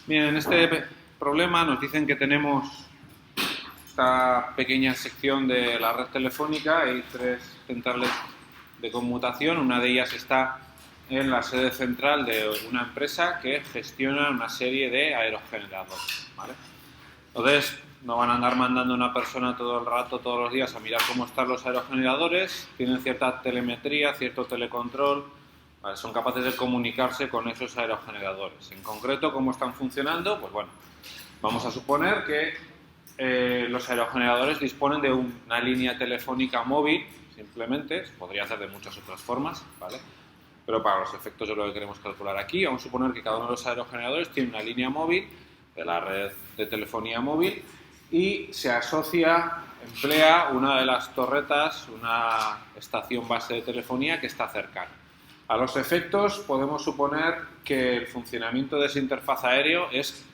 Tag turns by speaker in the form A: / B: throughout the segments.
A: Bien, en este problema nos dicen que tenemos esta pequeña sección de la red telefónica. Hay tres centrales de conmutación. Una de ellas está en la sede central de una empresa que gestiona una serie de aerogeneradores, ¿vale? Entonces, no van a andar mandando una persona todo el rato, todos los días, a mirar cómo están los aerogeneradores. Tienen cierta telemetría, cierto telecontrol. Vale, son capaces de comunicarse con esos aerogeneradores. En concreto, ¿cómo están funcionando? Pues bueno, vamos a suponer que los aerogeneradores disponen de una línea telefónica móvil, simplemente, se podría hacer de muchas otras formas, ¿vale? Pero para los efectos de lo que queremos calcular aquí, vamos a suponer que cada uno de los aerogeneradores tiene una línea móvil de la red de telefonía móvil y se asocia, emplea una de las torretas, una estación base de telefonía que está cercana. A los efectos podemos suponer que el funcionamiento de ese interfaz aéreo es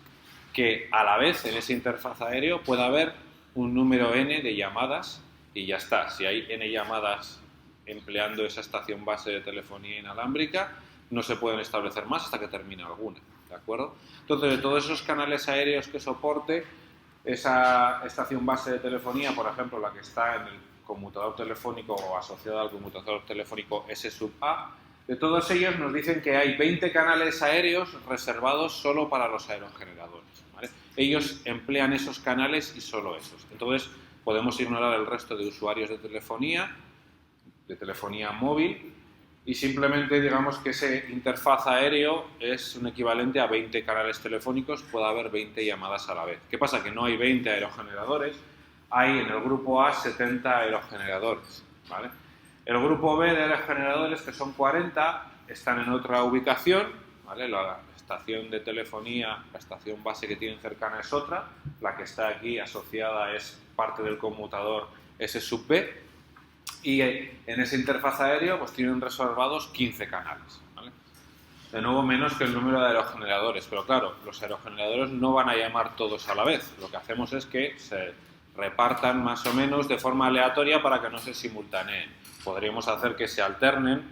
A: que a la vez en ese interfaz aéreo pueda haber un número n de llamadas y ya está. Si hay n llamadas empleando esa estación base de telefonía inalámbrica, no se pueden establecer más hasta que termine alguna, ¿de acuerdo? Entonces, de todos esos canales aéreos que soporte esa estación base de telefonía, por ejemplo, la que está en el conmutador telefónico o asociada al conmutador telefónico S sub A, de todos ellos nos dicen que hay 20 canales aéreos reservados solo para los aerogeneradores, ¿vale? Ellos emplean esos canales y solo esos. Entonces, podemos ignorar el resto de usuarios de telefonía móvil, y simplemente digamos que ese interfaz aéreo es un equivalente a 20 canales telefónicos, puede haber 20 llamadas a la vez. ¿Qué pasa? Que no hay 20 aerogeneradores, hay en el grupo A 70 aerogeneradores, ¿vale? El grupo B de aerogeneradores, que son 40, están en otra ubicación, ¿vale? La estación de telefonía, la estación base que tienen cercana es otra, la que está aquí asociada es parte del conmutador S sub B, y en esa interfaz aéreo pues tienen reservados 15 canales, ¿vale? De nuevo menos que el número de aerogeneradores, pero claro, los aerogeneradores no van a llamar todos a la vez. Lo que hacemos es que se repartan más o menos de forma aleatoria para que no se simultaneen. Podríamos hacer que se alternen,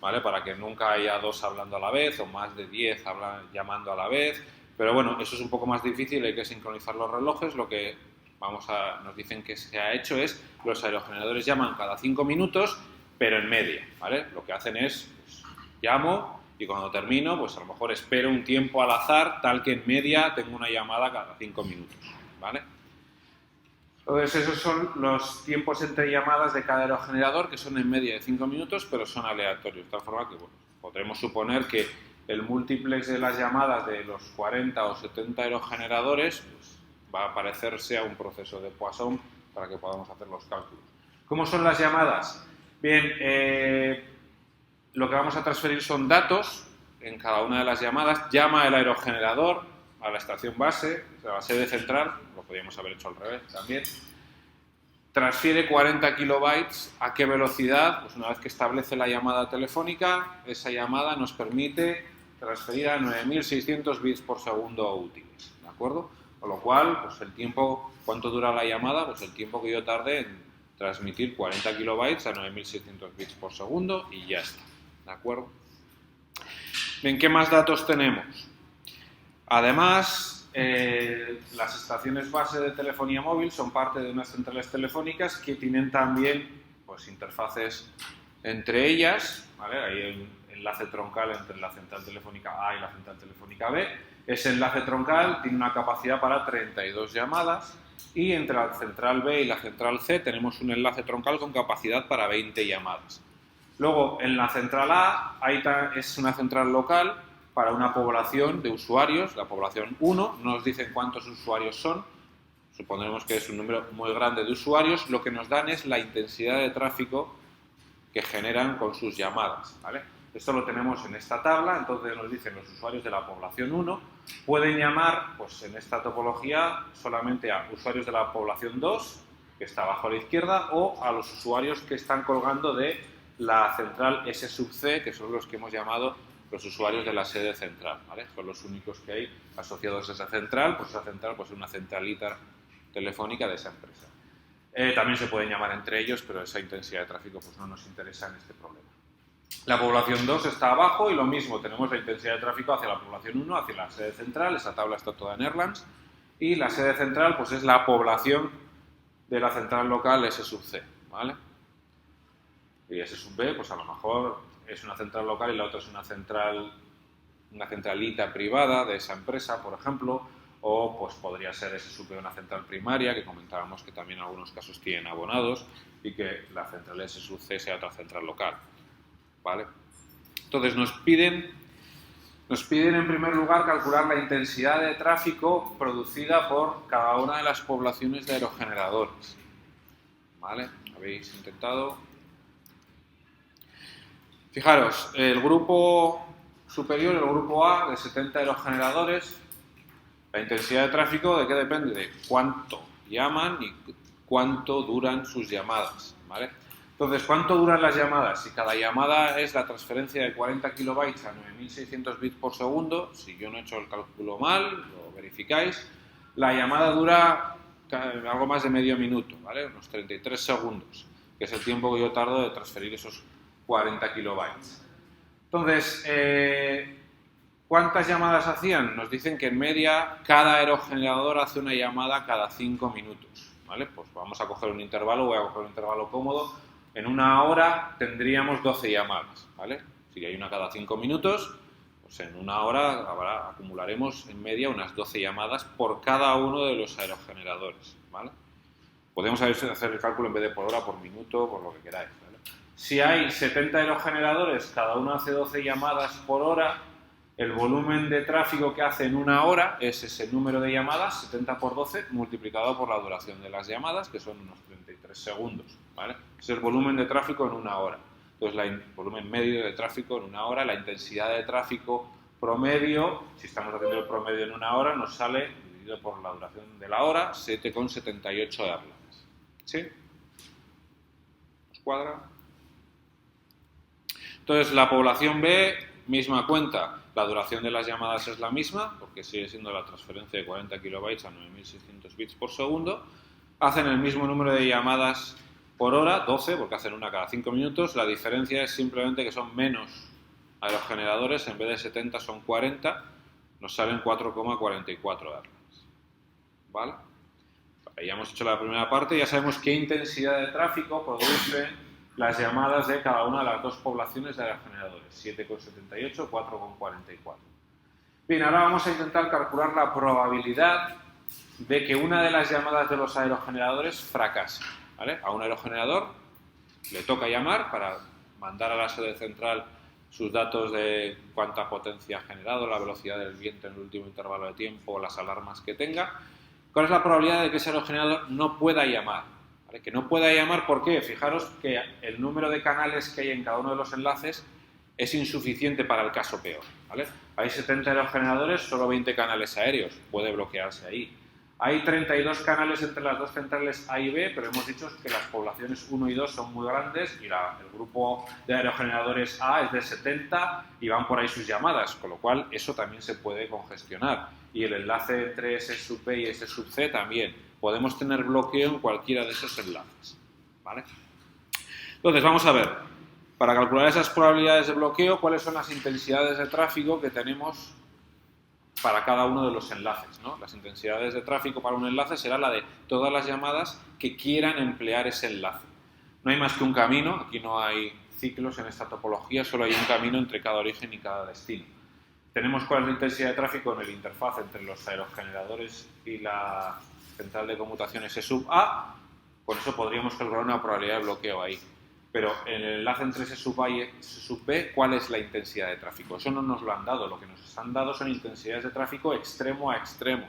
A: ¿vale? Para que nunca haya dos hablando a la vez o más de 10 llamando a la vez, pero bueno, eso es un poco más difícil, hay que sincronizar los relojes. Lo que nos dicen que se ha hecho es, los aerogeneradores llaman cada 5 minutos, pero en media, ¿vale? Lo que hacen es, pues, llamo y cuando termino, pues a lo mejor espero un tiempo al azar, tal que en media tengo una llamada cada 5 minutos, ¿vale? Entonces, esos son los tiempos entre llamadas de cada aerogenerador, que son en media de 5 minutos, pero son aleatorios, de tal forma que, bueno, podremos suponer que el múltiplex de las llamadas de los 40 o 70 aerogeneradores pues, va a parecerse a un proceso de Poisson para que podamos hacer los cálculos. ¿Cómo son las llamadas? Bien, lo que vamos a transferir son datos en cada una de las llamadas. Llama el aerogenerador a la estación base, a la sede central, lo podríamos haber hecho al revés también. Transfiere 40 kilobytes. ¿A qué velocidad? Pues una vez que establece la llamada telefónica, esa llamada nos permite transferir a 9600 bits por segundo útiles, ¿de acuerdo? Con lo cual, pues el tiempo, ¿cuánto dura la llamada? Pues el tiempo que yo tarde en transmitir 40 kilobytes a 9600 bits por segundo y ya está, ¿de acuerdo? Bien, ¿qué más datos tenemos? Además, las estaciones base de telefonía móvil son parte de unas centrales telefónicas que tienen también pues, interfaces entre ellas, ¿vale? Hay un enlace troncal entre la central telefónica A y la central telefónica B. Ese enlace troncal tiene una capacidad para 32 llamadas y entre la central B y la central C tenemos un enlace troncal con capacidad para 20 llamadas. Luego, en la central A es una central local para una población de usuarios, la población 1, no nos dicen cuántos usuarios son, supondremos que es un número muy grande de usuarios, lo que nos dan es la intensidad de tráfico que generan con sus llamadas, ¿vale? Esto lo tenemos en esta tabla, entonces nos dicen los usuarios de la población 1 pueden llamar, pues en esta topología, solamente a usuarios de la población 2, que está abajo a la izquierda, o a los usuarios que están colgando de la central S sub C, que son los que hemos llamado los usuarios de la sede central, ¿vale? Son los únicos que hay asociados a esa central, pues esa central pues, es una centralita telefónica de esa empresa. También se pueden llamar entre ellos, pero esa intensidad de tráfico pues, no nos interesa en este problema. La población 2 está abajo y lo mismo, tenemos la intensidad de tráfico hacia la población 1, hacia la sede central, esa tabla está toda en Erlangen, y la sede central pues es la población de la central local S sub C, ¿vale? Y S sub B, pues a lo mejor es una central local y la otra es una centralita privada de esa empresa, por ejemplo, o pues podría ser S sub B una central primaria, que comentábamos que también en algunos casos tienen abonados, y que la central S sub C sea otra central local, ¿vale? Entonces nos piden en primer lugar calcular la intensidad de tráfico producida por cada una de las poblaciones de aerogeneradores, ¿vale? ¿Habéis intentado? Fijaros, el grupo superior, el grupo A, de 70 aerogeneradores, la intensidad de tráfico, ¿de qué depende? De cuánto llaman y cuánto duran sus llamadas, ¿vale? Entonces, ¿cuánto duran las llamadas? Si cada llamada es la transferencia de 40 kilobytes a 9600 bits por segundo, si yo no he hecho el cálculo mal, lo verificáis, la llamada dura algo más de medio minuto, ¿vale? Unos 33 segundos, que es el tiempo que yo tardo de transferir esos 40 kilobytes. Entonces, ¿cuántas llamadas hacían? Nos dicen que en media cada aerogenerador hace una llamada cada 5 minutos, ¿vale? Pues vamos a coger un intervalo, voy a coger un intervalo cómodo. En una hora tendríamos 12 llamadas, ¿vale? Si hay una cada 5 minutos, pues en una hora acumularemos en media unas 12 llamadas por cada uno de los aerogeneradores, ¿vale? Podemos hacer el cálculo en vez de por hora, por minuto, por lo que queráis, ¿vale? Si hay 70 aerogeneradores, cada uno hace 12 llamadas por hora, el volumen de tráfico que hace en una hora es ese número de llamadas, 70 por 12, multiplicado por la duración de las llamadas, que son unos 33 segundos, ¿vale? Es el volumen de tráfico en una hora. Entonces, el volumen medio de tráfico en una hora, la intensidad de tráfico promedio, si estamos haciendo el promedio en una hora, nos sale, dividido por la duración de la hora, 7,78 Erlangen. ¿Sí? ¿Os cuadra? Entonces, la población B, misma cuenta. La duración de las llamadas es la misma, porque sigue siendo la transferencia de 40 kilobytes a 9600 bits por segundo. Hacen el mismo número de llamadas por hora, 12, porque hacen una cada 5 minutos. La diferencia es simplemente que son menos aerogeneradores, en vez de 70 son 40, nos salen 4,44 Erlangen. ¿Vale? Ya hemos hecho la primera parte, ya sabemos qué intensidad de tráfico produce las llamadas de cada una de las dos poblaciones de aerogeneradores, 7,78, 4,44. Bien, ahora vamos a intentar calcular la probabilidad de que una de las llamadas de los aerogeneradores fracase, ¿vale? A un aerogenerador le toca llamar para mandar a la sede central sus datos de cuánta potencia ha generado, la velocidad del viento en el último intervalo de tiempo, las alarmas que tenga. ¿Cuál es la probabilidad de que ese aerogenerador no pueda llamar? ¿Vale? Que no pueda llamar, ¿por qué? Fijaros que el número de canales que hay en cada uno de los enlaces es insuficiente para el caso peor, ¿vale? Hay 70 aerogeneradores, solo 20 canales aéreos, puede bloquearse ahí. Hay 32 canales entre las dos centrales A y B, pero hemos dicho que las poblaciones 1 y 2 son muy grandes y el grupo de aerogeneradores A es de 70 y van por ahí sus llamadas, con lo cual eso también se puede congestionar. Y el enlace entre S sub B y S sub C también. Podemos tener bloqueo en cualquiera de esos enlaces, ¿vale? Entonces, vamos a ver, para calcular esas probabilidades de bloqueo, cuáles son las intensidades de tráfico que tenemos para cada uno de los enlaces, ¿no? Las intensidades de tráfico para un enlace será la de todas las llamadas que quieran emplear ese enlace. No hay más que un camino, aquí no hay ciclos en esta topología, solo hay un camino entre cada origen y cada destino. Tenemos cuál es la intensidad de tráfico en el interfaz entre los aerogeneradores y la central de conmutación S sub A, con eso podríamos calcular una probabilidad de bloqueo ahí. Pero en el enlace entre S sub A y S sub B, ¿cuál es la intensidad de tráfico? Eso no nos lo han dado, lo que nos han dado son intensidades de tráfico extremo a extremo,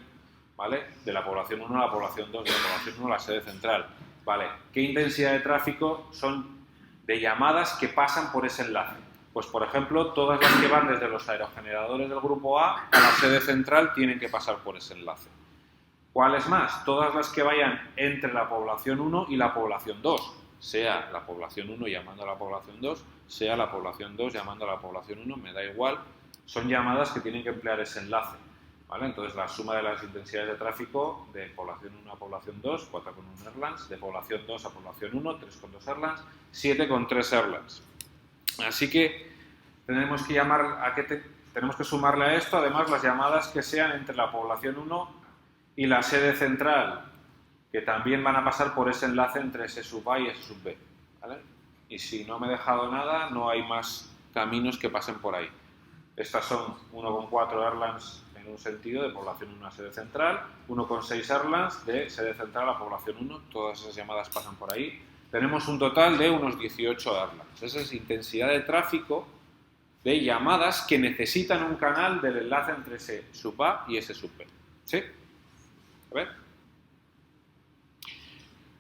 A: ¿vale? De la población 1 a la población 2, de la población 1 a la sede central, ¿vale? ¿Qué intensidad de tráfico son de llamadas que pasan por ese enlace? Pues, por ejemplo, todas las que van desde los aerogeneradores del grupo A a la sede central tienen que pasar por ese enlace. ¿Cuáles más? Todas las que vayan entre la población 1 y la población 2, sea la población 1 llamando a la población 2, sea la población 2 llamando a la población 1, me da igual, son llamadas que tienen que emplear ese enlace, ¿vale? Entonces, la suma de las intensidades de tráfico de población 1 a población 2, 4,1 Erlangen, de población 2 a población 1, 3,2 Erlangen, 7,3 Erlangen. Así que tenemos que tenemos que sumarle a esto, además, las llamadas que sean entre la población 1 y la sede central, que también van a pasar por ese enlace entre S sub A y S sub B, ¿vale? Y si no me he dejado nada, no hay más caminos que pasen por ahí. Estas son 1,4 Erlands en un sentido de población 1 a sede central, 1,6 Erlands de sede central a población 1, todas esas llamadas pasan por ahí. Tenemos un total de unos 18 Erlands. Esa es intensidad de tráfico de llamadas que necesitan un canal del enlace entre S sub A y S sub B. ¿Sí? A ver.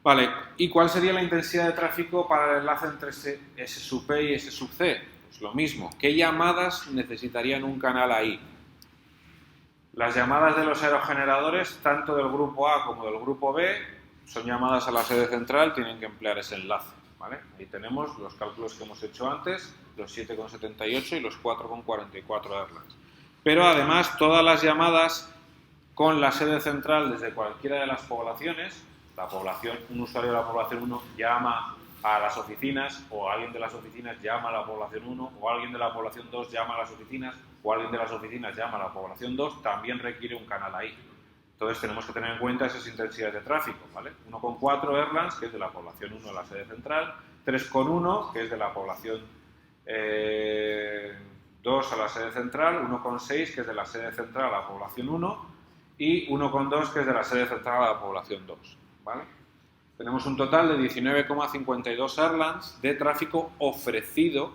A: Vale, ¿y cuál sería la intensidad de tráfico para el enlace entre S sub B y S sub C? Pues lo mismo. ¿Qué llamadas necesitarían un canal ahí? Las llamadas de los aerogeneradores, tanto del grupo A como del grupo B, son llamadas a la sede central, tienen que emplear ese enlace, ¿vale? Ahí tenemos los cálculos que hemos hecho antes, los 7,78 y los 4,44 Erlands. Pero además, todas las llamadas con la sede central desde cualquiera de las poblaciones, un usuario de la población 1 llama a las oficinas, o alguien de las oficinas llama a la población 1, o alguien de la población 2 llama a las oficinas, o alguien de las oficinas llama a la población 2, también requiere un canal ahí. Entonces tenemos que tener en cuenta esas intensidades de tráfico, ¿vale? 1,4 Erlands, que es de la población 1 a la sede central, 3,1, que es de la población 2 a la sede central, 1,6, que es de la sede central a la población 1, y 1,2, que es de la sede central a la población 2, ¿vale? Tenemos un total de 19,52 Erlands de tráfico ofrecido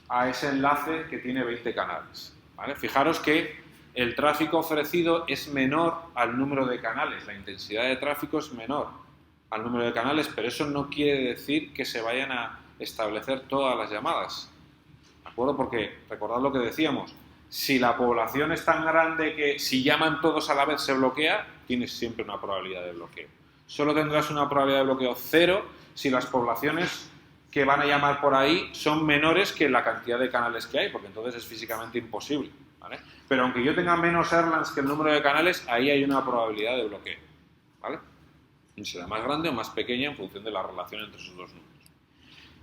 A: a ese enlace que tiene 20 canales, ¿vale? Fijaros que el tráfico ofrecido es menor al número de canales, la intensidad de tráfico es menor al número de canales, pero eso no quiere decir que se vayan a establecer todas las llamadas, ¿de acuerdo? Porque recordad lo que decíamos, si la población es tan grande que si llaman todos a la vez se bloquea, tienes siempre una probabilidad de bloqueo. Solo tendrás una probabilidad de bloqueo 0 si las poblaciones que van a llamar por ahí son menores que la cantidad de canales que hay, porque entonces es físicamente imposible, ¿vale? Pero aunque yo tenga menos Erlands que el número de canales, ahí hay una probabilidad de bloqueo, ¿vale? Y será más grande o más pequeña en función de la relación entre esos dos números.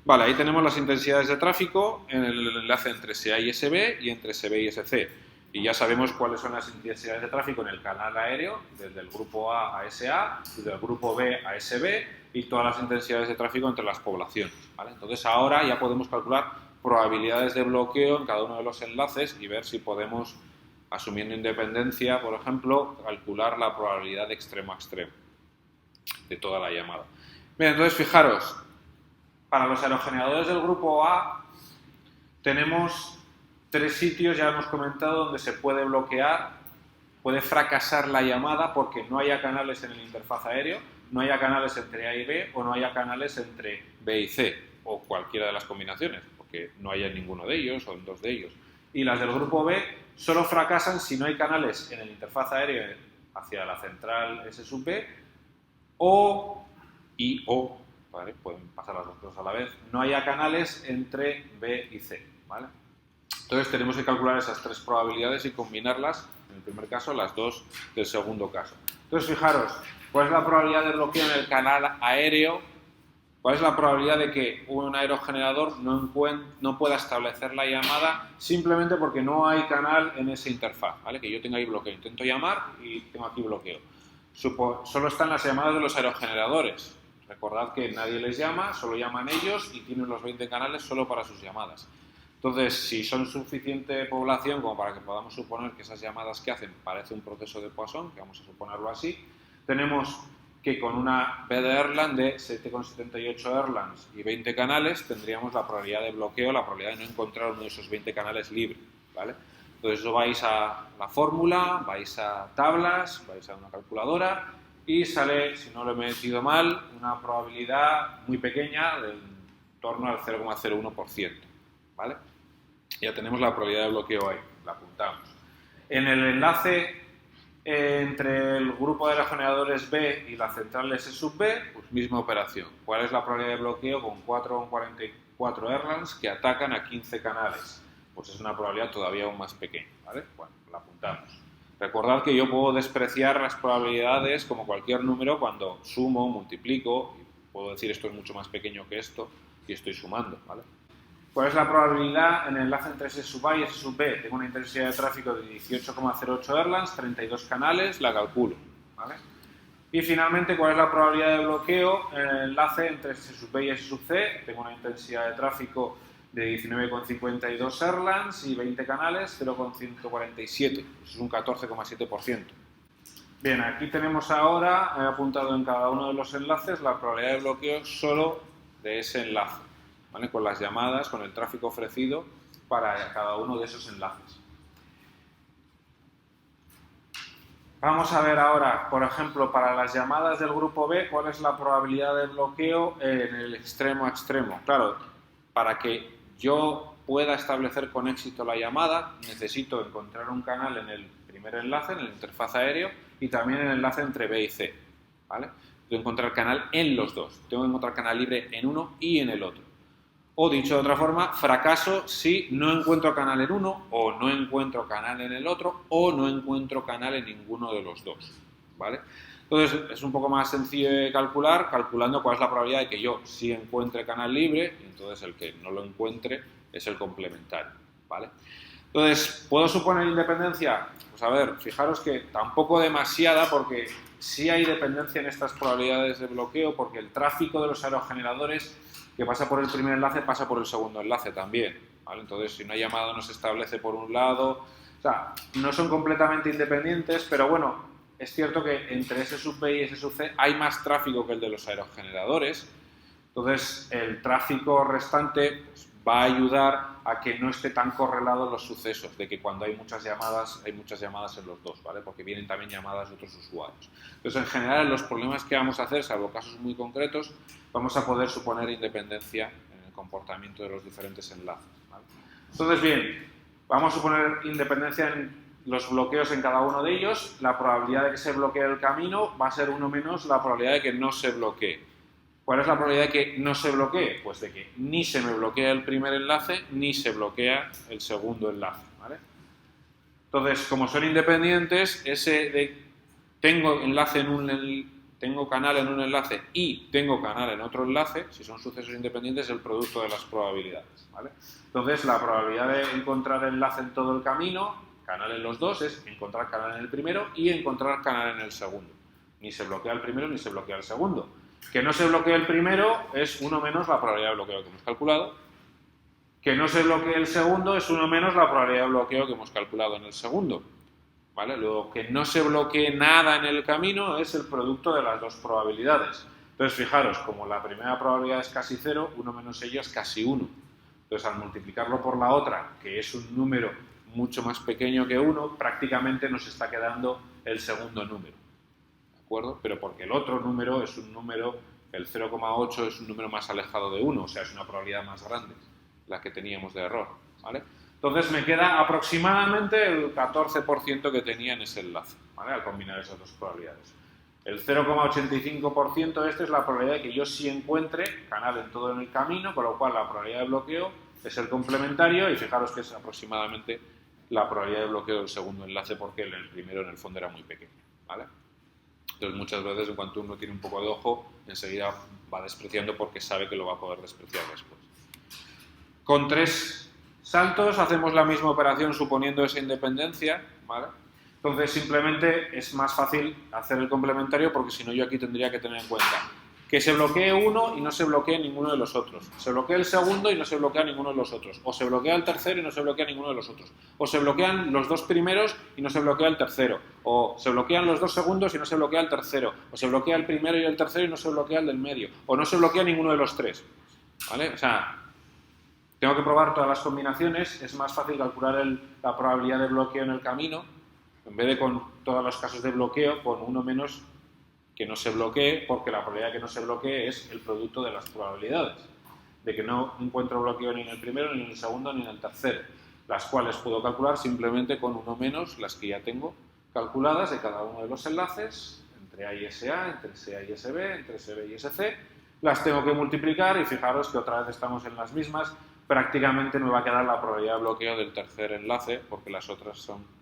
A: Vale, ahí tenemos las intensidades de tráfico en el enlace entre SA y SB y entre SB y SC. Y ya sabemos cuáles son las intensidades de tráfico en el canal aéreo, desde el grupo A a SA, desde el grupo B a SB y todas las intensidades de tráfico entre las poblaciones, ¿vale? Entonces ahora ya podemos calcular probabilidades de bloqueo en cada uno de los enlaces y ver si podemos, asumiendo independencia, por ejemplo, calcular la probabilidad de extremo a extremo de toda la llamada. Bien, entonces fijaros, para los aerogeneradores del grupo A tenemos 3 sitios, ya hemos comentado, donde se puede bloquear, puede fracasar la llamada porque no haya canales en el interfaz aéreo, no haya canales entre A y B o no haya canales entre B y C o cualquiera de las combinaciones, porque no haya ninguno de ellos o en 2 de ellos. Y las del grupo B solo fracasan si no hay canales en el interfaz aéreo hacia la central S sub B o, ¿vale? Pueden pasar las dos cosas a la vez, no haya canales entre B y C, ¿vale? Entonces tenemos que calcular esas 3 probabilidades y combinarlas, en el primer caso, las 2 del segundo caso. Entonces fijaros, ¿cuál es la probabilidad de bloqueo en el canal aéreo? ¿Cuál es la probabilidad de que un aerogenerador no pueda establecer la llamada simplemente porque no hay canal en esa interfaz, ¿vale? Que yo tenga ahí bloqueo, intento llamar y tengo aquí bloqueo. Solo están las llamadas de los aerogeneradores. Recordad que nadie les llama, solo llaman ellos y tienen los 20 canales solo para sus llamadas. Entonces, si son suficiente población como para que podamos suponer que esas llamadas que hacen parece un proceso de Poisson, que vamos a suponerlo así, tenemos que con una B de Erlands de 7,78 Erlands y 20 canales tendríamos la probabilidad de bloqueo, la probabilidad de no encontrar uno de esos 20 canales libre, ¿vale? Entonces, eso vais a la fórmula, vais a tablas, vais a una calculadora y sale, si no lo he metido mal, una probabilidad muy pequeña, en torno al 0,01%, ¿vale? Ya tenemos la probabilidad de bloqueo ahí, la apuntamos. En el enlace entre el grupo de aerogeneradores B y la central S sub B, pues misma operación. ¿Cuál es la probabilidad de bloqueo con 4,44 Erlands que atacan a 15 canales? Pues es una probabilidad todavía aún más pequeña, ¿vale? Bueno, la apuntamos. Recordad que yo puedo despreciar las probabilidades como cualquier número cuando sumo, multiplico, y puedo decir esto es mucho más pequeño que esto y estoy sumando, ¿vale? ¿Cuál es la probabilidad en el enlace entre S sub A y S sub B? Tengo una intensidad de tráfico de 18,08 Erlands, 32 canales, la calculo, ¿vale? Y finalmente, ¿cuál es la probabilidad de bloqueo en el enlace entre S sub B y S sub C? Tengo una intensidad de tráfico de 19,52 Erlands y 20 canales, 0,147, eso es un 14,7%. Bien, aquí tenemos ahora, he apuntado en cada uno de los enlaces la probabilidad de bloqueo solo de ese enlace, ¿vale? Con las llamadas, con el tráfico ofrecido para cada uno de esos enlaces. Vamos a ver ahora, por ejemplo, para las llamadas del grupo B, cuál es la probabilidad de bloqueo en el extremo a extremo. Claro, para que yo pueda establecer con éxito la llamada, necesito encontrar un canal en el primer enlace, en la interfaz aéreo, y también en el enlace entre B y C, ¿vale? Tengo que encontrar canal en los dos. Tengo que encontrar canal libre en uno y en el otro. O dicho de otra forma, fracaso si no encuentro canal en uno, o no encuentro canal en el otro, o no encuentro canal en ninguno de los dos, ¿vale? Entonces, es un poco más sencillo de calcular, calculando cuál es la probabilidad de que yo sí encuentre canal libre, y entonces el que no lo encuentre es el complementario, ¿vale? Entonces, ¿puedo suponer independencia? Pues a ver, fijaros que tampoco demasiada, porque sí hay dependencia en estas probabilidades de bloqueo, porque el tráfico de los aerogeneradores que pasa por el primer enlace pasa por el segundo enlace también, ¿vale? Entonces, si una llamada no se establece por un lado, o sea, no son completamente independientes, pero bueno, es cierto que entre S sub B y S sub C hay más tráfico que el de los aerogeneradores, entonces el tráfico restante pues, va a ayudar a que no esté tan correlados los sucesos, de que cuando hay muchas llamadas en los dos, ¿vale? Porque vienen también llamadas de otros usuarios. Entonces, en general, los problemas que vamos a hacer, salvo casos muy concretos, vamos a poder suponer independencia en el comportamiento de los diferentes enlaces, ¿vale? Entonces, bien, vamos a suponer independencia en los bloqueos en cada uno de ellos. La probabilidad de que se bloquee el camino va a ser 1 menos la probabilidad de que no se bloquee. ¿Cuál es la probabilidad de que no se bloquee? Pues de que ni se me bloquea el primer enlace ni se bloquea el segundo enlace, ¿vale? Entonces, como son independientes, tengo canal en un enlace y tengo canal en otro enlace, si son sucesos independientes, es el producto de las probabilidades, ¿vale? Entonces, la probabilidad de encontrar enlace en todo el camino, canal en los dos, es encontrar canal en el primero y encontrar canal en el segundo. Ni se bloquea el primero ni se bloquea el segundo. Que no se bloquee el primero es 1 menos la probabilidad de bloqueo que hemos calculado. Que no se bloquee el segundo es 1 menos la probabilidad de bloqueo que hemos calculado en el segundo, ¿vale? Luego, que no se bloquee nada en el camino es el producto de las dos probabilidades. Entonces, fijaros, como la primera probabilidad es casi 0, 1 menos ello es casi 1. Entonces, al multiplicarlo por la otra, que es un número mucho más pequeño que 1, prácticamente nos está quedando el segundo número, ¿de acuerdo? Pero porque el otro número es un número, el 0,8 es un número más alejado de 1, o sea, es una probabilidad más grande la que teníamos de error, ¿vale? Entonces me queda aproximadamente el 14% que tenía en ese enlace, ¿vale? Al combinar esas dos probabilidades. El 0,85% es la probabilidad de que yo sí encuentre canal en todo en el camino, con lo cual la probabilidad de bloqueo es el complementario y fijaros que es aproximadamente la probabilidad de bloqueo del segundo enlace porque el primero en el fondo era muy pequeño, ¿vale? Entonces muchas veces en cuanto uno tiene un poco de ojo, enseguida va despreciando porque sabe que lo va a poder despreciar después. Con 3 saltos hacemos la misma operación suponiendo esa independencia, ¿vale? Entonces simplemente es más fácil hacer el complementario porque si no yo aquí tendría que tener en cuenta que se bloquee uno y no se bloquee ninguno de los otros, se bloquea el segundo y no se bloquea ninguno de los otros, o se bloquea el tercero y no se bloquea ninguno de los otros, o se bloquean los dos primeros y no se bloquea el tercero, o se bloquean los dos segundos y no se bloquea el tercero, o se bloquea el primero y el tercero y no se bloquea el del medio, o no se bloquea ninguno de los tres, ¿vale? O sea, tengo que probar todas las combinaciones, es más fácil calcular la probabilidad de bloqueo en el camino, en vez de con todos los casos de bloqueo, con 1 menos que no se bloquee, porque la probabilidad de que no se bloquee es el producto de las probabilidades, de que no encuentro bloqueo ni en el primero, ni en el segundo, ni en el tercero, las cuales puedo calcular simplemente con 1 menos las que ya tengo calculadas de cada uno de los enlaces, entre A y SA, entre SA y SB, entre SB y SC, las tengo que multiplicar y fijaros que otra vez estamos en las mismas, prácticamente me va a quedar la probabilidad de bloqueo del tercer enlace, porque las otras son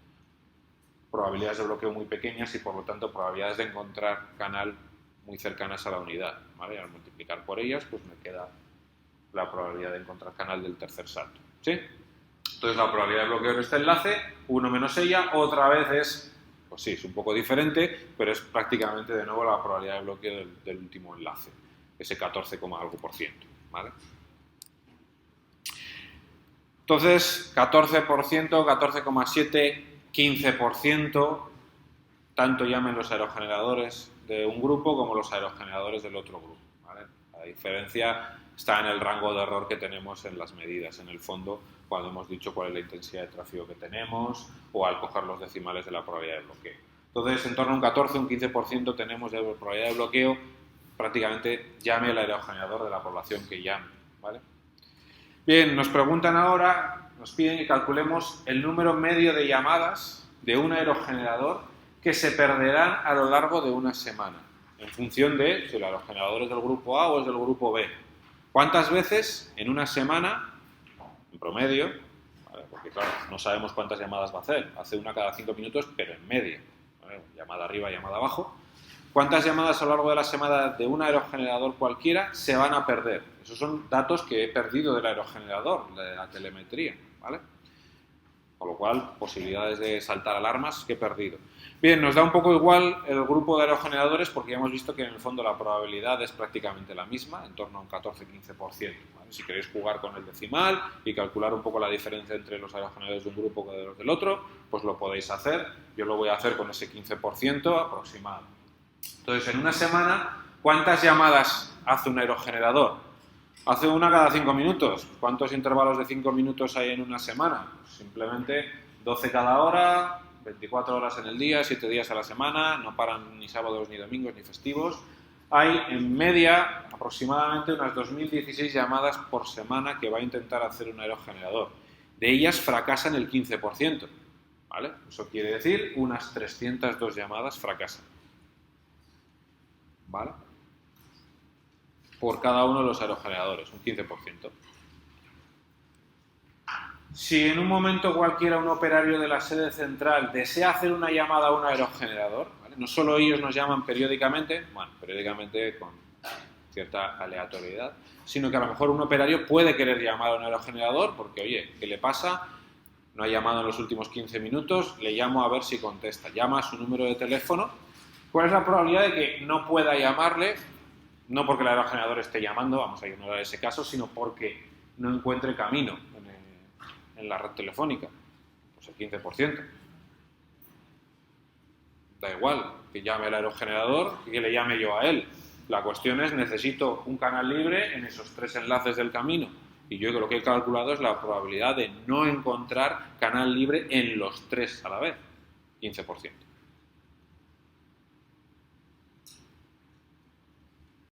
A: probabilidades de bloqueo muy pequeñas y por lo tanto probabilidades de encontrar canal muy cercanas a la unidad, ¿vale? Al multiplicar por ellas, pues me queda la probabilidad de encontrar canal del tercer salto. ¿Sí? Entonces la probabilidad de bloqueo en este enlace, 1 menos ella, otra vez es, pues sí, es un poco diferente, pero es prácticamente de nuevo la probabilidad de bloqueo del último enlace, ese 14, algo por ciento, ¿vale? Entonces, 14%, 14,7%, 15%, tanto llamen los aerogeneradores de un grupo como los aerogeneradores del otro grupo, ¿vale? La diferencia está en el rango de error que tenemos en las medidas, en el fondo, cuando hemos dicho cuál es la intensidad de tráfigo que tenemos o al coger los decimales de la probabilidad de bloqueo. Entonces, en torno a un 14, un 15% tenemos de probabilidad de bloqueo, prácticamente llame el aerogenerador de la población que llame, ¿vale? Bien, nos preguntan ahora, nos piden que calculemos el número medio de llamadas de un aerogenerador que se perderán a lo largo de una semana, en función de si el aerogenerador es del grupo A o es del grupo B. ¿Cuántas veces en una semana, en promedio, ¿vale? Porque claro, no sabemos cuántas llamadas va a hacer, hace una cada 5 minutos, pero en media, ¿vale? Llamada arriba, llamada abajo. ¿Cuántas llamadas a lo largo de la semana de un aerogenerador cualquiera se van a perder? Esos son datos que he perdido del aerogenerador, de la telemetría, ¿vale? Con lo cual, posibilidades de saltar alarmas que he perdido. Bien, nos da un poco igual el grupo de aerogeneradores porque ya hemos visto que en el fondo la probabilidad es prácticamente la misma, en torno a un 14-15%. ¿Vale? Si queréis jugar con el decimal y calcular un poco la diferencia entre los aerogeneradores de un grupo y de los del otro, pues lo podéis hacer. Yo lo voy a hacer con ese 15% aproximado. Entonces, en una semana, ¿cuántas llamadas hace un aerogenerador? Hace una cada 5 minutos. ¿Cuántos intervalos de 5 minutos hay en una semana? Pues simplemente 12 cada hora, 24 horas en el día, 7 días a la semana, no paran ni sábados, ni domingos, ni festivos. Hay en media aproximadamente unas 2016 llamadas por semana que va a intentar hacer un aerogenerador. De ellas fracasan el 15%. ¿Vale? Eso quiere decir unas 302 llamadas fracasan. ¿Vale? Por cada uno de los aerogeneradores, un 15%. Si en un momento cualquiera un operario de la sede central desea hacer una llamada a un aerogenerador, ¿vale? No solo ellos nos llaman periódicamente, bueno, periódicamente con cierta aleatoriedad, sino que a lo mejor un operario puede querer llamar a un aerogenerador porque, oye, ¿qué le pasa? No ha llamado en los últimos 15 minutos, le llamo a ver si contesta. Llama a su número de teléfono. ¿Cuál es la probabilidad de que no pueda llamarle? No porque el aerogenerador esté llamando, vamos a ignorar ese caso, sino porque no encuentre camino en la red telefónica. Pues el 15%. Da igual que llame el aerogenerador y que le llame yo a él. La cuestión es, necesito un canal libre en esos 3 enlaces del camino. Y yo lo que he calculado es la probabilidad de no encontrar canal libre en los 3 a la vez. 15%.